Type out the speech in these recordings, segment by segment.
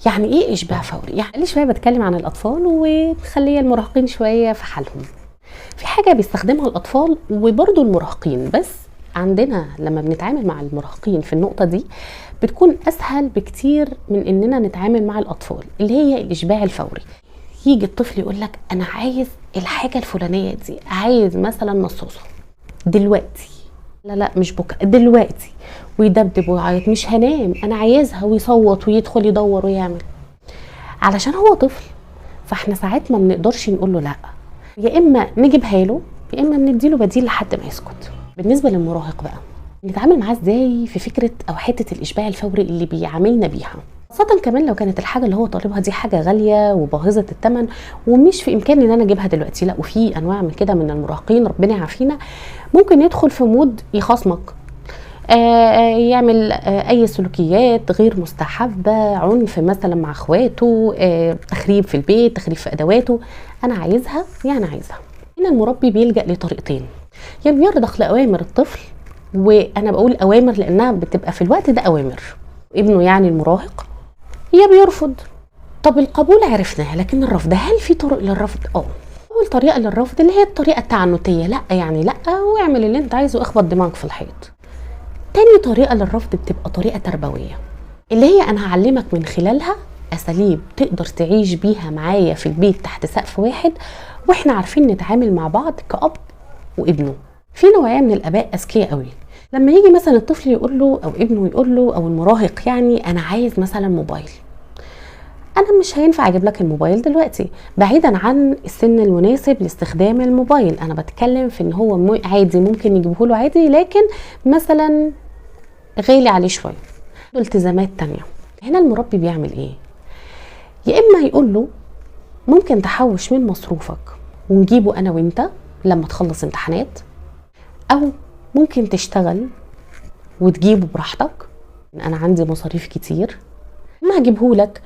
يعني ايه اشباع فوري؟ يعني شويه بتكلم عن الاطفال ومخليه المراهقين شويه في حالهم. في حاجه بيستخدمها الاطفال وبرضه المراهقين، بس عندنا لما بنتعامل مع المراهقين في النقطه دي بتكون اسهل بكتير من اننا نتعامل مع الاطفال، اللي هي الاشباع الفوري. يجي الطفل يقول لك انا عايز الحاجه الفلانيه دي، عايز مثلا مصاصه دلوقتي، لا مش بكره، دلوقتي، ويدبدب ويعيط مش هنام انا عايزها، ويصوت ويدخل يدور ويعمل، علشان هو طفل. فاحنا ساعات ما بنقدرش نقول له لا، يا اما نجيبها له يا اما بنديله بديل لحد ما يسكت. بالنسبه للمراهق بقى نتعامل معاه ازاي في فكره او حته الاشباع الفوري اللي بيعاملنا بيها، خاصة كمان لو كانت الحاجة اللي هو طالبها دي حاجة غالية وباهظة الثمن ومش في إمكاني إن أنا أجيبها دلوقتي. لا، وفي أنواع من كده من المراهقين ربنا يعافينا ممكن يدخل في مود يخاصمك، يعمل أي سلوكيات غير مستحبة، عنف مثلا مع أخواته، تخريب في البيت، تخريب في أدواته. أنا عايزها يعني عايزها. هنا المربي بيلجأ لطريقتين، يا بيرضخ لأوامر الطفل، وأنا بقول أوامر لأنها بتبقى في الوقت ده أوامر ابنه يعني المراهق، يا بيرفض. طب القبول عرفناها، لكن الرفض، هل في طرق للرفض؟ اول طريقه للرفض اللي هي الطريقه التعنتيه، لا يعني لا، واعمل اللي انت عايزه واخبط دماغك في الحيط. تاني طريقه للرفض بتبقى طريقه تربويه، اللي هي انا هعلمك من خلالها اساليب تقدر تعيش بيها معايا في البيت تحت سقف واحد، واحنا عارفين نتعامل مع بعض كأب وابنه. في نوعيه من الاباء اذكياء قوي، لما يجي مثلا الطفل يقول له او ابنه يقول له او المراهق يعني انا عايز مثلا موبايل، انا مش هينفع اجيب لك الموبايل دلوقتي، بعيدا عن السن المناسب لاستخدام الموبايل. انا بتكلم في ان هو عادي ممكن يجيبه له عادي، لكن مثلا غالي عليه شويه، التزامات تانية. هنا المربي بيعمل ايه؟ يا اما يقول له ممكن تحوش من مصروفك ونجيبه انا وانت لما تخلص امتحانات، او ممكن تشتغل وتجيبه براحتك، انا عندي مصاريف كتير ما هجيبه لك،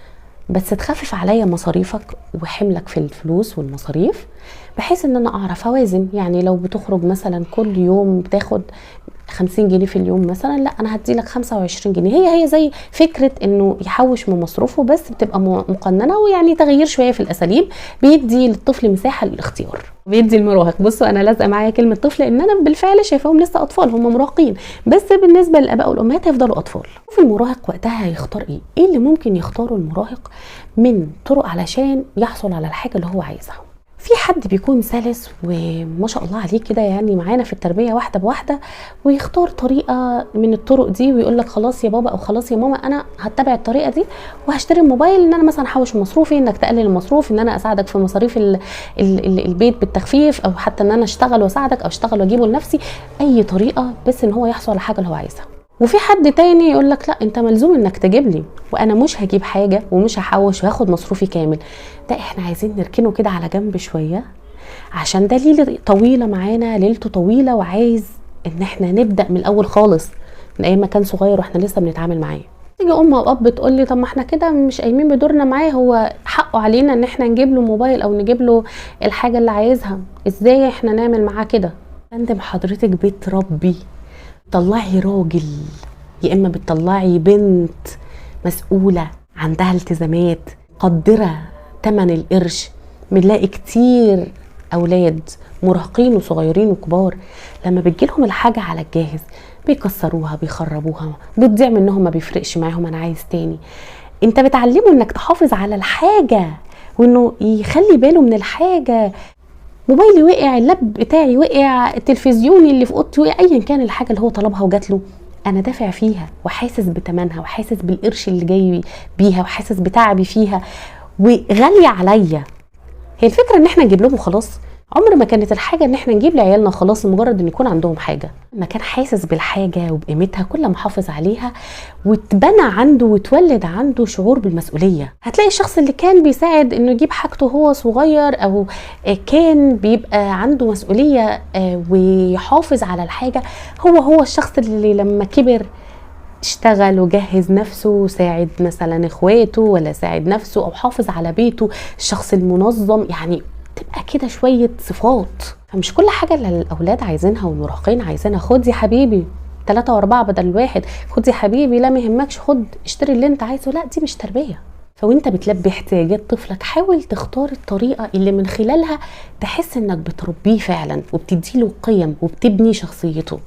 بس تخفف عليا مصاريفك وحملك في الفلوس والمصاريف، بحيث ان انا اعرف اوازن. يعني لو بتخرج مثلا كل يوم بتاخد 50 جنيه في اليوم مثلا، لا انا هدي لك 25 جنيه. هي زي فكره انه يحوش من مصروفه، بس بتبقى مقننه، ويعني تغيير شويه في الاساليب، بيدي للطفل مساحه للاختيار، بيدي المراهق. بصوا انا لازقه معايا كلمه طفل لان انا بالفعل شايفاهم لسه اطفال، هم مراهقين، بس بالنسبه للاباء والامهات هيفضلوا اطفال. في المراهق وقتها هيختار ايه اللي ممكن يختاره المراهق من طرق علشان يحصل على الحاجه اللي هو عايزها. في حد بيكون سلس وما شاء الله عليه كده، يعني معانا في التربيه واحده بواحده، ويختار طريقه من الطرق دي ويقول لك خلاص يا بابا او خلاص يا ماما انا هتبع الطريقه دي وهشتري الموبايل، ان انا مثلا احوش مصروفي، انك تقلل المصروف، ان انا اساعدك في مصاريف البيت بالتخفيف، او حتى ان انا اشتغل واساعدك او اشتغل واجيبه لنفسي، اي طريقه بس ان هو يحصل على حاجه اللي هو عايزها. وفي حد تاني يقول لك لا انت ملزوم انك تجيب لي، وانا مش هجيب حاجه ومش هحوش وهاخد مصروفي كامل. ده احنا عايزين نركنه كده على جنب شويه، عشان ده ليله طويله معانا، ليلته طويله، وعايز ان احنا نبدا من الاول خالص، من ايام ما كان صغير واحنا لسه بنتعامل معاه. تيجي ام او اب تقول لي طب ما احنا كده مش قايمين بدورنا معاه، هو حقه علينا ان احنا نجيب له موبايل او نجيب له الحاجه اللي عايزها، ازاي احنا نعمل معاه كده؟ عندما حضرتك بتربي طلعي راجل، يا اما بتطلعي بنت مسؤوله عندها التزامات قدره تمن القرش. بنلاقي كتير اولاد مراهقين وصغيرين وكبار لما بتجيلهم الحاجه على الجاهز بيكسروها بيخربوها، بتضيع منهم، ما بيفرقش معاهم، انا عايز تاني. انت بتعلمه انك تحافظ على الحاجه وانه يخلي باله من الحاجه. موبايلي وقع، اللاب بتاعي وقع، التلفزيون اللي في اوضتي وقع، ايا كان الحاجه اللي هو طلبها وجات له، انا دافع فيها وحاسس بتمنها وحاسس بالقرش اللي جاي بيها وحاسس بتعبي فيها وغاليه عليا. هي الفكره ان احنا نجيب لهم وخلاص؟ عمر ما كانت الحاجه ان احنا نجيب لعيالنا خلاص مجرد ان يكون عندهم حاجه. ما كان حاسس بالحاجه وبقيمتها، كل ما حافظ عليها واتبنى عنده وتولد عنده شعور بالمسؤوليه. هتلاقي الشخص اللي كان بيساعد انه يجيب حاجته وهو صغير، او كان بيبقى عنده مسؤوليه ويحافظ على الحاجه، هو الشخص اللي لما كبر اشتغل وجهز نفسه وساعد مثلا اخواته ولا ساعد نفسه او حافظ على بيته، الشخص المنظم. يعني تبقى كده شوية صفات. فمش كل حاجة اللي الاولاد عايزينها والمراهقين عايزينها خد يا حبيبي 3 و4 بدل 1، خد يا حبيبي لا مهمكش، خد اشتري اللي انت عايزه، لا دي مش تربية. فوانت بتلبي احتياجات طفلك حاول تختار الطريقة اللي من خلالها تحس انك بتربيه فعلا وبتديله قيم وبتبني شخصيته.